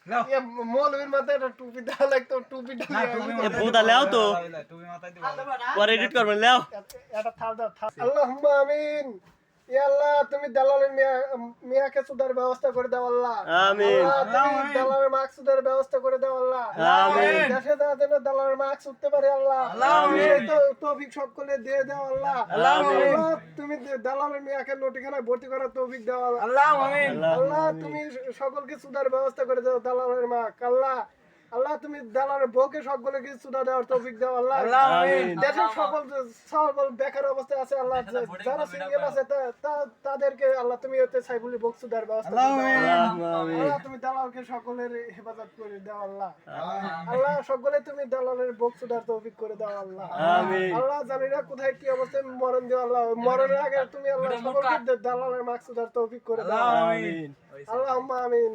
লাও ये मौलवीर माथे একটা টুপি দেওয়া লাগতো টুপিটা না নিয়ে তুমি আসো। এ ভূতা লেও তো তুমি মাথায় দিবা পরে এডিট করবেন লেও এটা থাল দাও থাল আল্লাহুম্মা আমিন ইয়া আল্লাহ তুমি দালালের মিয়াকে সুদার ব্যবস্থা করে দাও আল্লাহ আমিন আল্লাহ তুমি দালালের মাকসুদের ব্যবস্থা করে দাও আল্লাহ আমিন দেশে যেন দালালের মাকস উঠতে পারে আল্লাহ আমিন তো তৌফিক সকলে দিয়ে দাও আল্লাহ আমিন আল্লাহ তুমি দালালের মিয়াকে লটিখানায় ভর্তি করার তৌফিক দাও আল্লাহ আল্লাহ আমিন আল্লাহ তুমি সকলকে সুদার ব্যবস্থা করে দাও দালালের মাক আল্লাহ আল্লাহ তুমি দালালের বউকে সকলকে সুদা দেওয়ার তৌফিক দাও আল্লাহ আল্লাহ আমিন দেশের সকল বেকার অবস্থায় আছে আল্লাহ যারা সিঙ্গেল আছে তাদেরকে আল্লাহ তুমি হতে সাইবুলি বকসুদার ব্যবস্থা করে দাও আমিন আল্লাহ তুমি দালালকে সকলের হেফাজত করে দাও আল্লাহ আল্লাহ সকলে তুমি দালালের বকসুদার তৌফিক করে দাও আল্লাহ আমিন আল্লাহ জানি না কোথায় কি অবস্থায় মরণ দিও আল্লাহ মরণের আগে তুমি আল্লাহ সকলকে দালালের মাকসুদার তৌফিক করে দাও আমিন আল্লাহুম্মা আমিন